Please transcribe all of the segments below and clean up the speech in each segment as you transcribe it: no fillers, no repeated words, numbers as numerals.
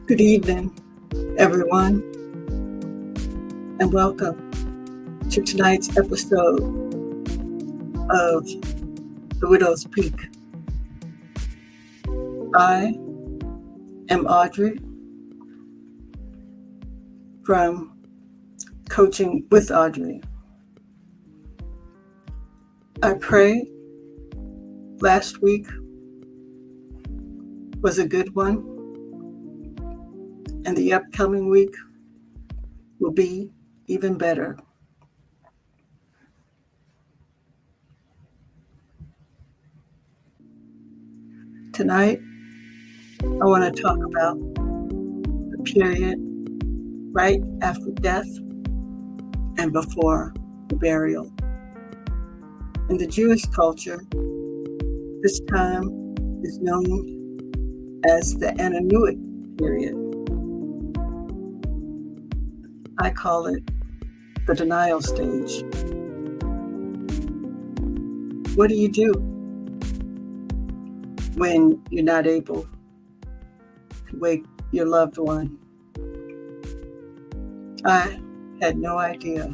Good evening, everyone, and welcome to tonight's episode of The Widow's Peak. I am Audrey from Coaching with Audrey. I pray last week was a good one, and the upcoming week will be even better. Tonight, I want to talk about the period right after death and before the burial. In the Jewish culture, this time is known as the Ananuic period. I call it the denial stage. What do you do when you're not able to wake your loved one? I had no idea,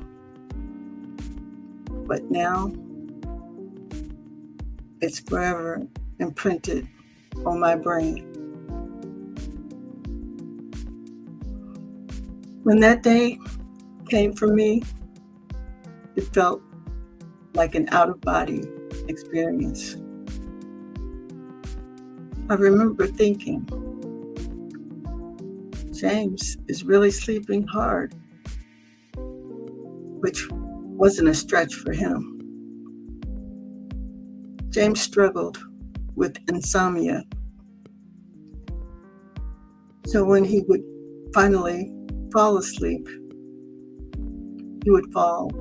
but now it's forever imprinted on my brain. When that day came for me, it felt like an out-of-body experience. I remember thinking, James is really sleeping hard, which wasn't a stretch for him. James struggled with insomnia. So when he would finally fall asleep, he would fall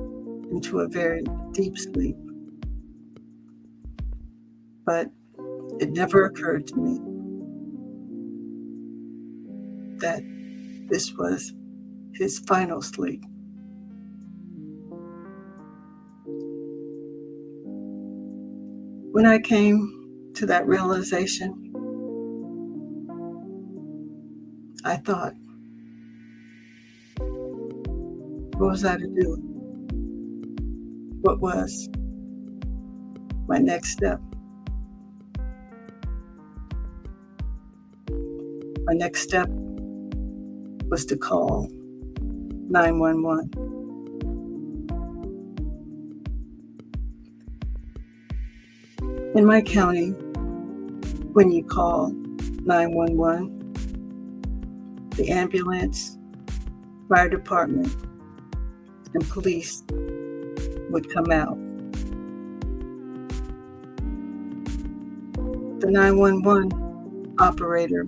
into a very deep sleep. But it never occurred to me that this was his final sleep. When I came to that realization, I thought, what was I to do? What was my next step? My next step was to call 911. In my county, when you call 911, the ambulance, fire department, and police would come out. The 911 operator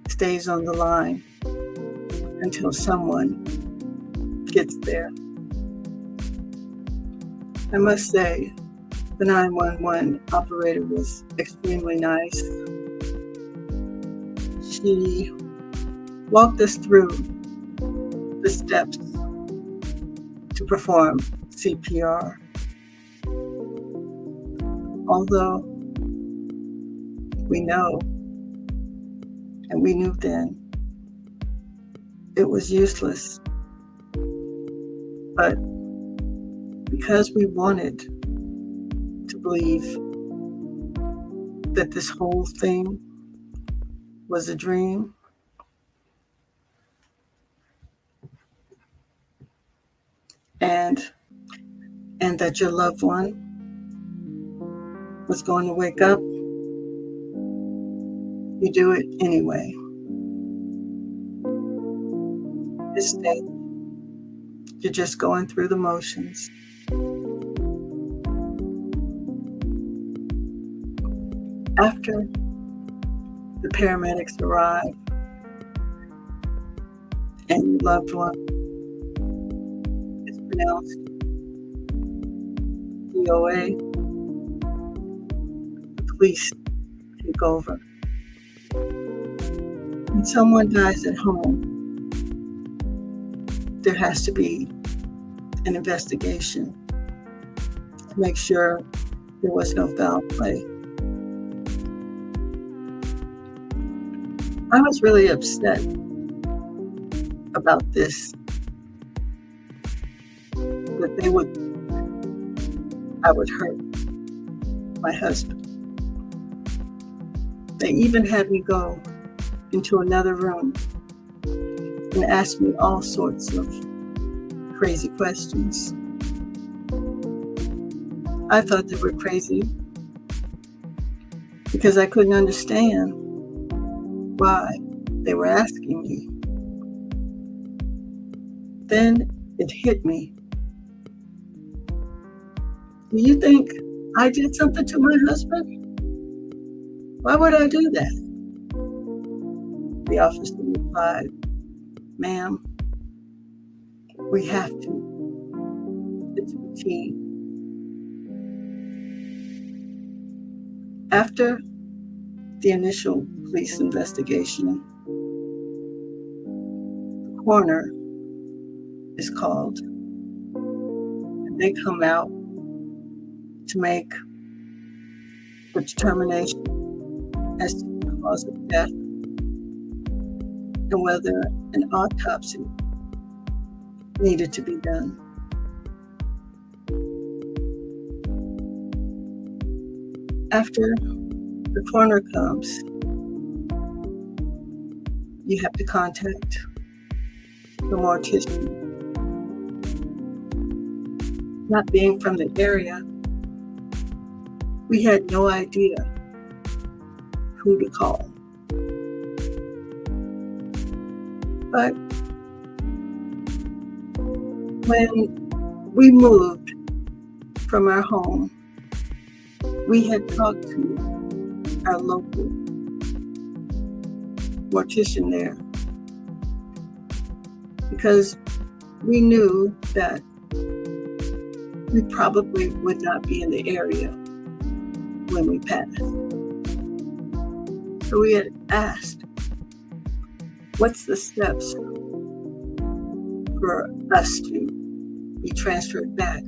stays on the line until someone gets there. I must say, the 911 operator was extremely nice. She walked us through the steps to perform CPR. Although we know, and we knew then, it was useless. But because we wanted to believe that this whole thing was a dream, and that your loved one was going to wake up, you do it anyway. This day, you're just going through the motions. After the paramedics arrive and your loved one is pronounced DOA, the police take over. When someone dies at home, there has to be an investigation to make sure there was no foul play. I was really upset about this, that I would hurt my husband. They even had me go into another room and ask me all sorts of crazy questions. I thought they were crazy because I couldn't understand why they were asking me. Then it hit me. Do you think I did something to my husband? Why would I do that? The officer replied, "Ma'am, we have to. It's routine." After the initial police investigation, the coroner is called, and they come out to make the determination as to the cause of death and whether an autopsy needed to be done. After the coroner comes, you have to contact the mortician. Not being from the area, we had no idea who to call. But when we moved from our home, we had talked to our local mortician there because we knew that we probably would not be in the area when we passed. So we had asked, what's the steps for us to be transferred back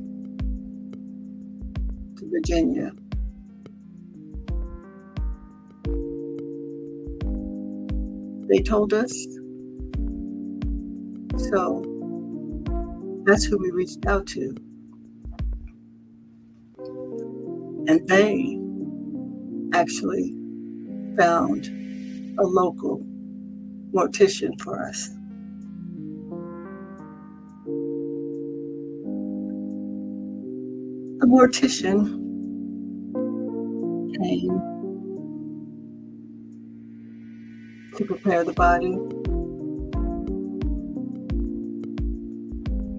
to Virginia? They told us, so that's who we reached out to. And they actually found a local mortician for us. The mortician came to prepare the body.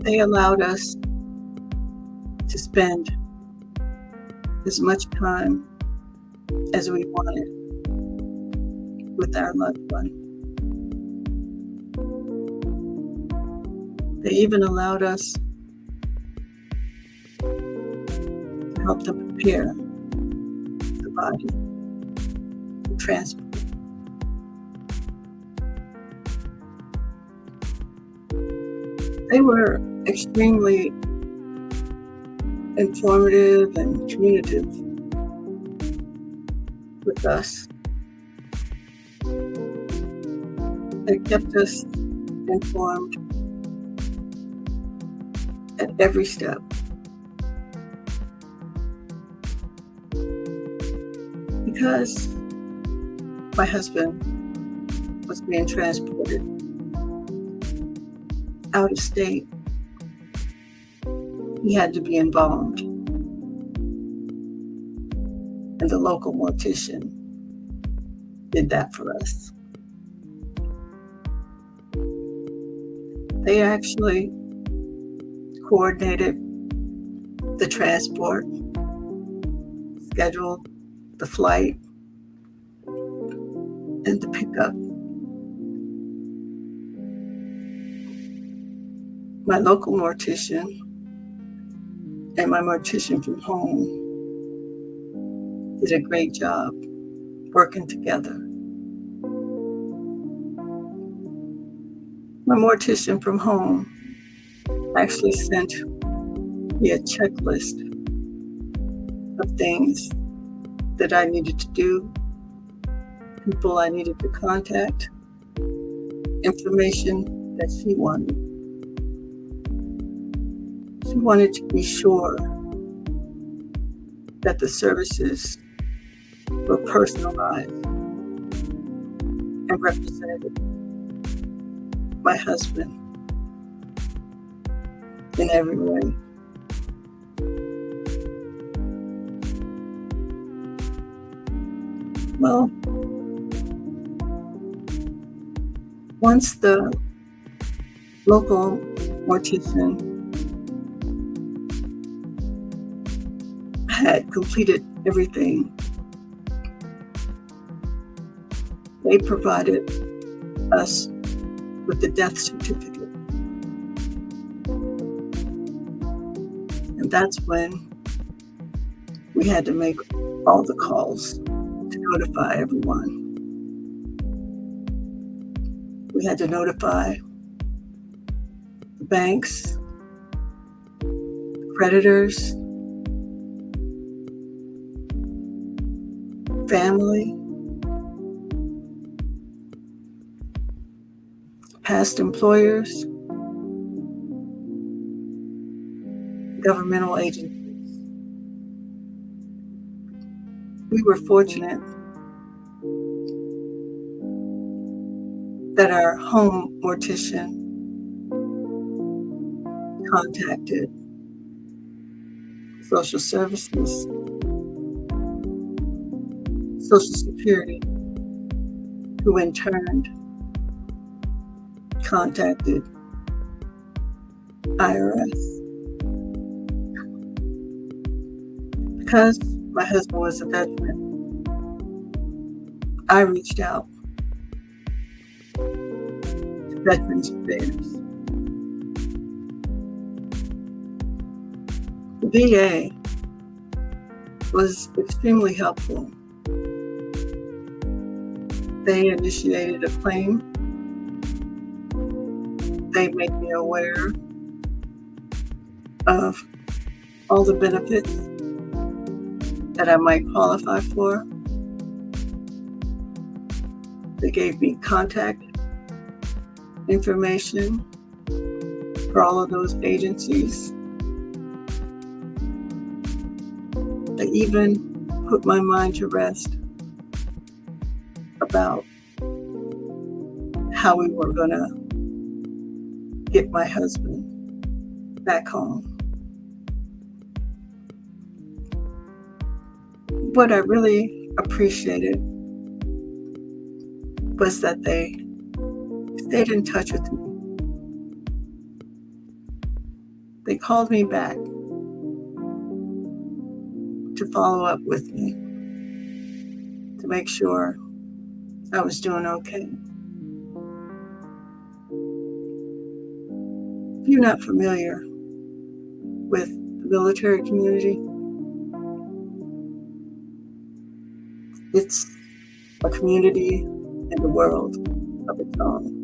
They allowed us to spend as much time as we wanted with our loved one. They even allowed us to help them prepare the body for transport. They were extremely informative and communicative with us. They kept us informed at every step. Because my husband was being transported out of state, he had to be involved. And the local mortician did that for us. They actually coordinated the transport, scheduled the flight, and the pickup. My local mortician and my mortician from home did a great job working together. My mortician from home actually sent me a checklist of things that I needed to do, people I needed to contact, information that she wanted. She wanted to be sure that the services were personalized and represented my husband in every way. Well, once the local mortician had completed everything, they provided us with the death certificate. And that's when we had to make all the calls to notify everyone. We had to notify the banks, creditors, family, past employers, governmental agencies. We were fortunate that our home mortician contacted social services, Social Security, who in turn contacted IRS. Because my husband was a veteran, I reached out to Veterans Affairs. The VA was extremely helpful. They initiated a claim. They made me aware of all the benefits that I might qualify for. They gave me contact information for all of those agencies. They even put my mind to rest about how we were going to get my husband back home. What I really appreciated was that they stayed in touch with me. They called me back to follow up with me to make sure I was doing okay. If you're not familiar with the military community, it's a community in the world of its own.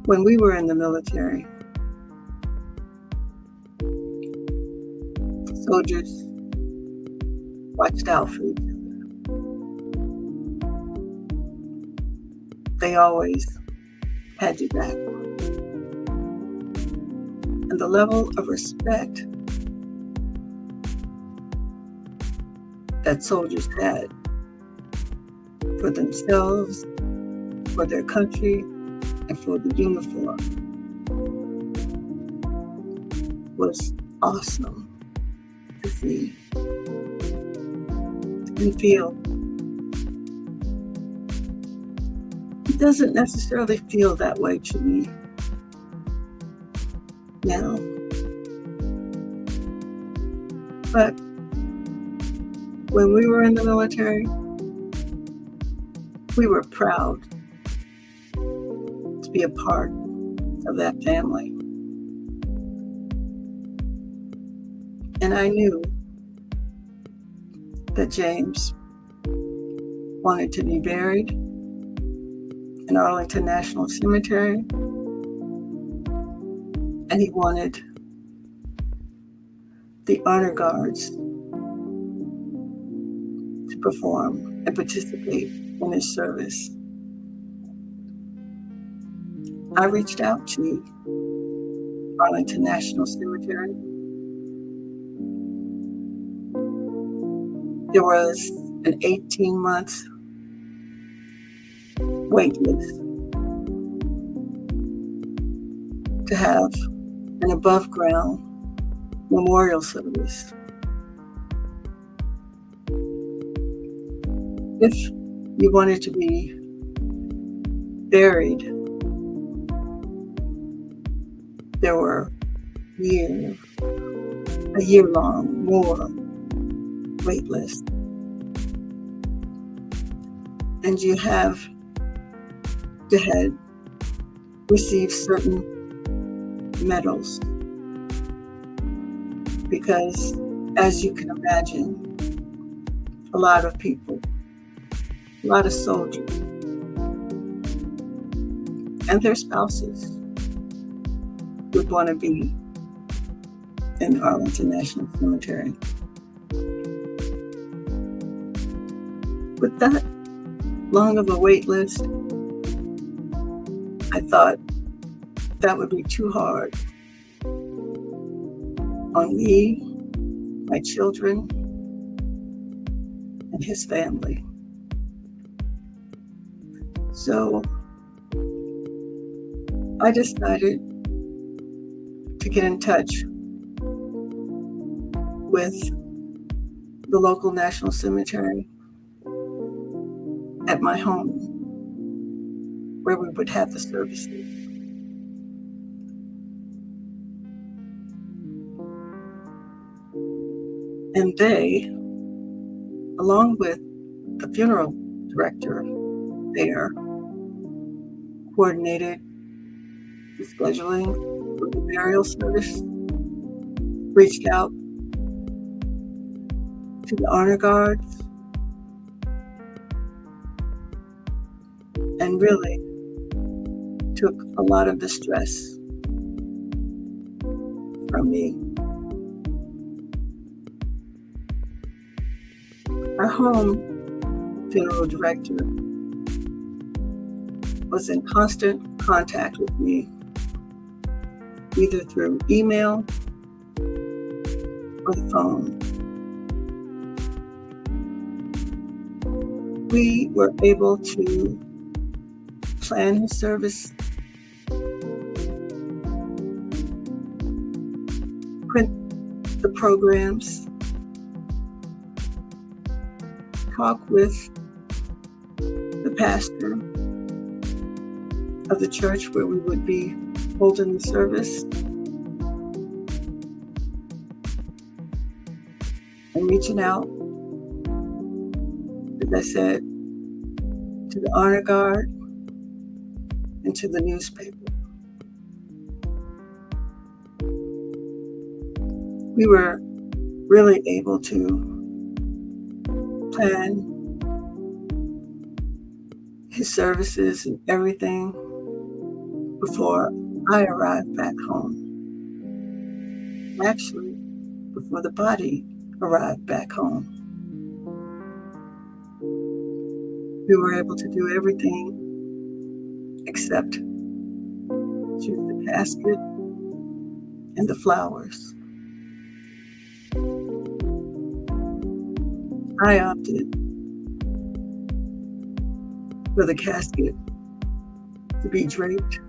When we were in the military, soldiers watched out for each other. They always had your back. And the level of respect that soldiers had for themselves, for their country, and for the uniform was awesome to see and feel. It doesn't necessarily feel that way to me now. But when we were in the military, we were proud to be a part of that family. And I knew that James wanted to be buried in Arlington National Cemetery, and he wanted the honor guards to perform and participate in his service. I reached out to Arlington National Cemetery. There was an 18-month wait list to have an above-ground memorial service. If you wanted to be buried, there were a year-long more wait list. And you had received certain medals because, as you can imagine, a lot of people, a lot of soldiers and their spouses would want to be in Arlington National Cemetery. With that long of a wait list, I thought that would be too hard on me, my children, and his family. So I decided to get in touch with the local National Cemetery at my home, where we would have the services. And they, along with the funeral director there, coordinated the scheduling of the burial service, reached out to the honor guards, and really took a lot of the stress from me. Our home funeral director was in constant contact with me, either through email or the phone. We were able to plan his service, print the programs, talk with the pastor of the church where we would be holding the service, and reaching out, as I said, to the honor guard and to the newspaper. We were really able to plan his services and everything before I arrived back home. Actually, before the body arrived back home. We were able to do everything except choose the casket and the flowers. I opted for the casket to be draped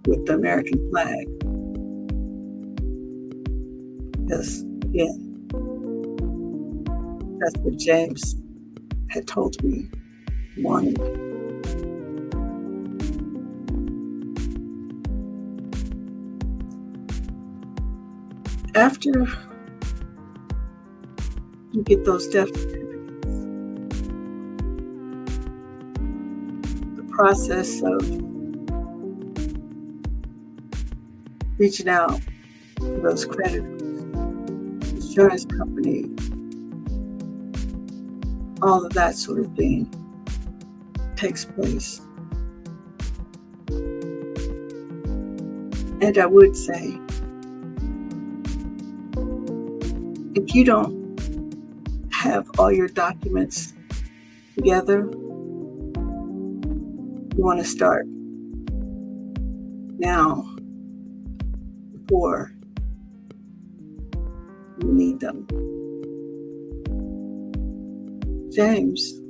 with the American flag. Because, again, that's what James had told me he wanted. After you get those death certificates, the process of reaching out to those creditors, insurance company, all of that sort of thing takes place. And I would say, if you don't have all your documents together, you want to start now before you need them. James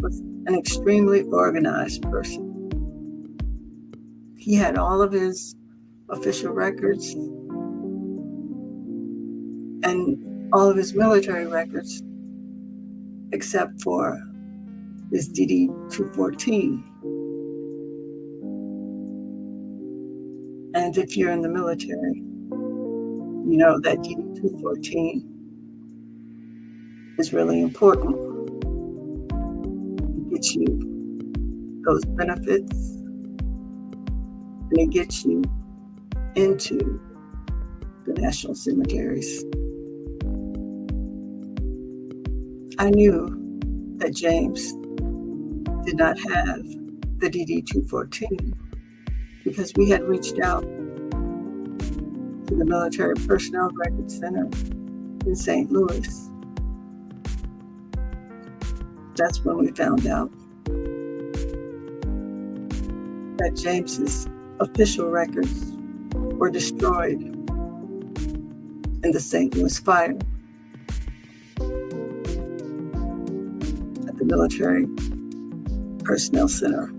was an extremely organized person. He had all of his official records and all of his military records except for his DD-214. And if you're in the military, you know that DD-214 is really important. It gets you those benefits, and it gets you into the national cemeteries. I knew that James did not have the DD-214 because we had reached out to the Military Personnel Records Center in St. Louis. That's when we found out that James's official records were destroyed in the St. Louis fire at the Military Personnel Center.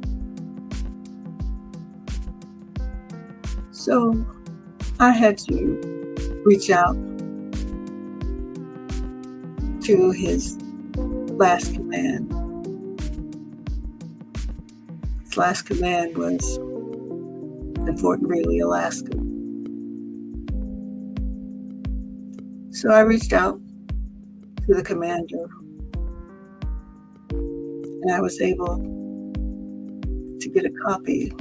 So I had to reach out to his last command. His last command was in Fort Greely, Alaska. So I reached out to the commander, and I was able to get a copy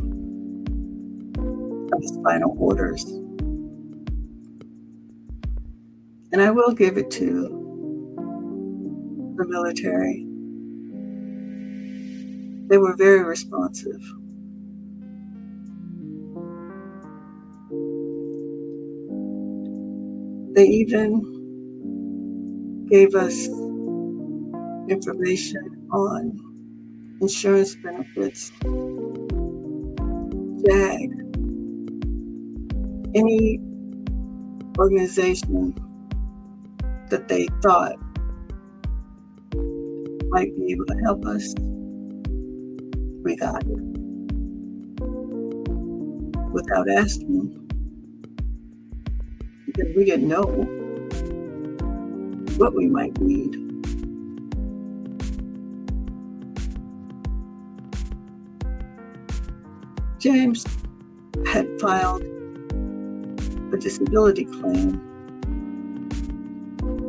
of his final orders. And I will give it to the military. They were very responsive. They even gave us information on insurance benefits, JAG, any organization that they thought might be able to help us. We got it without asking, because we didn't know what we might need. James had filed a disability claim,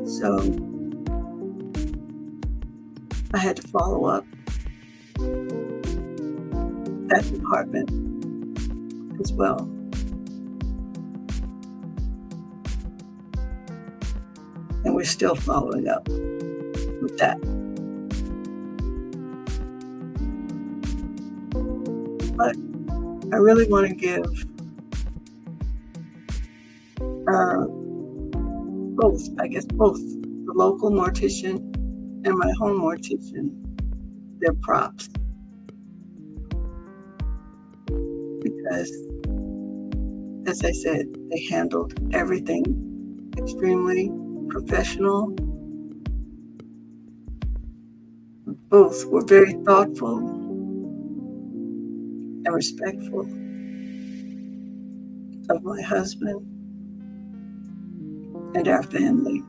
so I had to follow up that department as well. And we're still following up with that. But I really want to give both the local mortician and my home mortician their props. Because, as I said, they handled everything extremely professional. Both were very thoughtful and respectful of my husband and our family.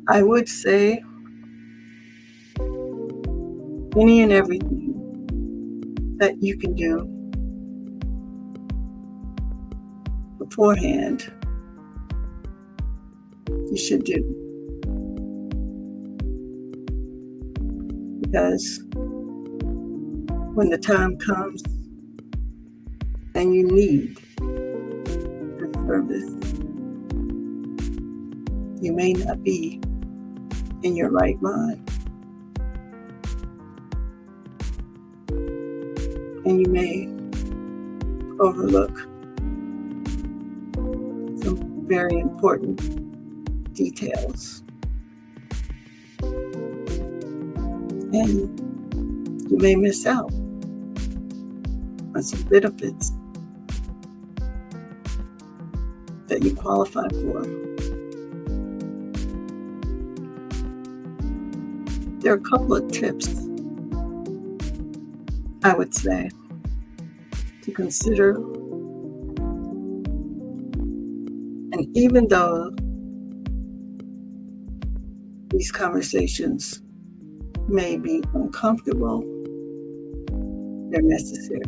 I would say any and everything that you can do beforehand, you should do. Because when the time comes and you need the service, you may not be in your right mind. And you may overlook some very important details. And you may miss out on some benefits that you qualify for. There are a couple of tips I would say to consider. And even though these conversations may be uncomfortable, they're necessary.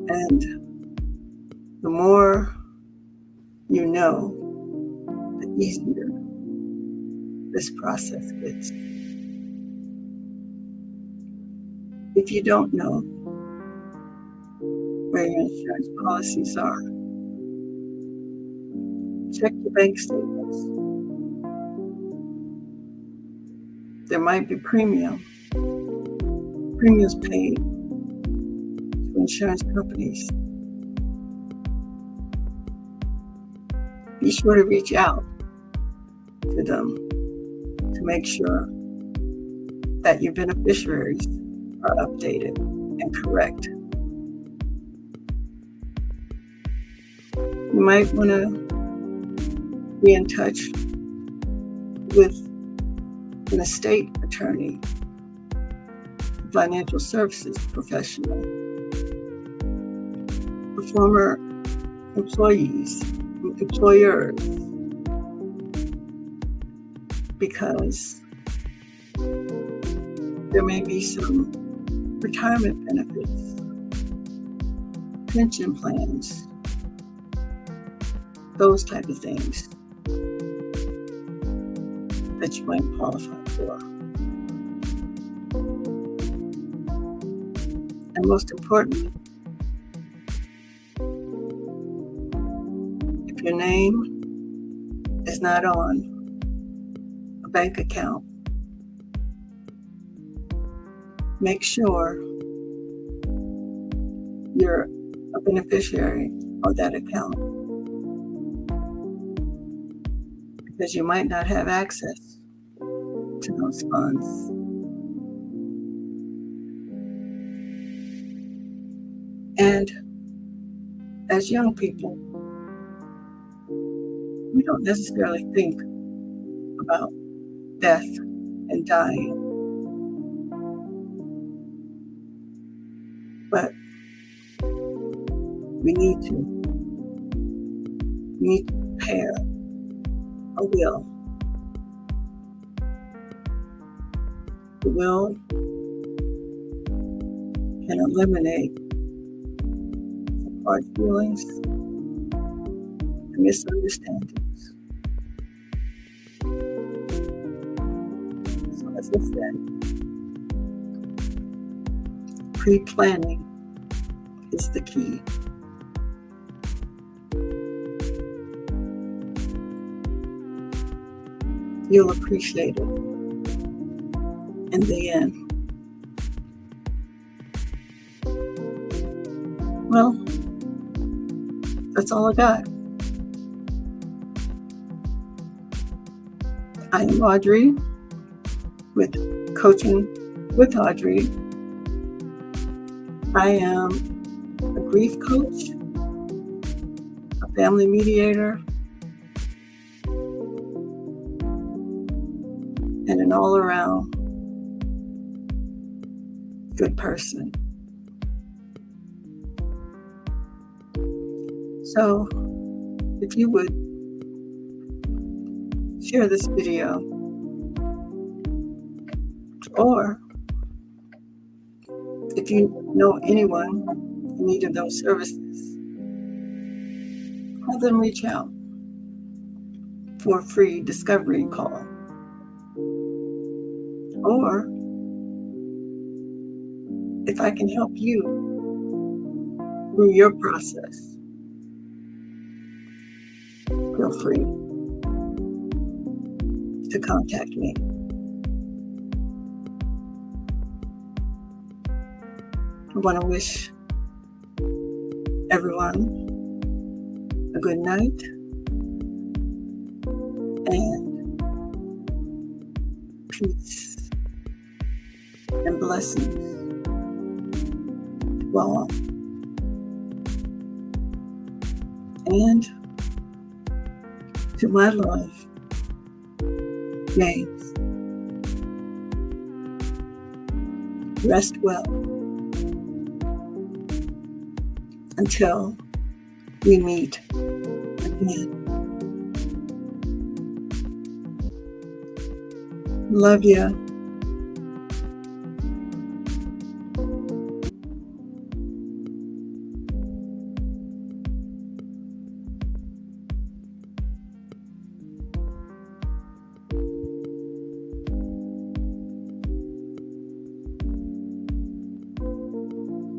And the more you know, the easier this process gets. If you don't know where your insurance policies are, check your bank statements. There might be premiums paid to insurance companies. Be sure to reach out to them to make sure that your beneficiaries are updated and correct. You might want to be in touch with an estate attorney, financial services professional, the former employers, because there may be some retirement benefits, pension plans, those type of things that you might qualify for. And most importantly, if your name is not on a bank account, make sure you're a beneficiary of that account, because you might not have access to those funds. And as young people, we don't necessarily think about death and dying. But we need to prepare a will. The will can eliminate some hard feelings and misunderstandings. So as I said, pre-planning is the key. You'll appreciate it in the end. Well, that's all I got. I am Audrey with Coaching with Audrey. I am a grief coach, a family mediator, and an all-around good person. So, if you would share this video, or if you know anyone in need of those services, have them reach out for a free discovery call. Or if I can help you through your process, feel free to contact me. I want to wish everyone a good night and peace and blessings to all. And to my love, James. Rest well until we meet again. Love you.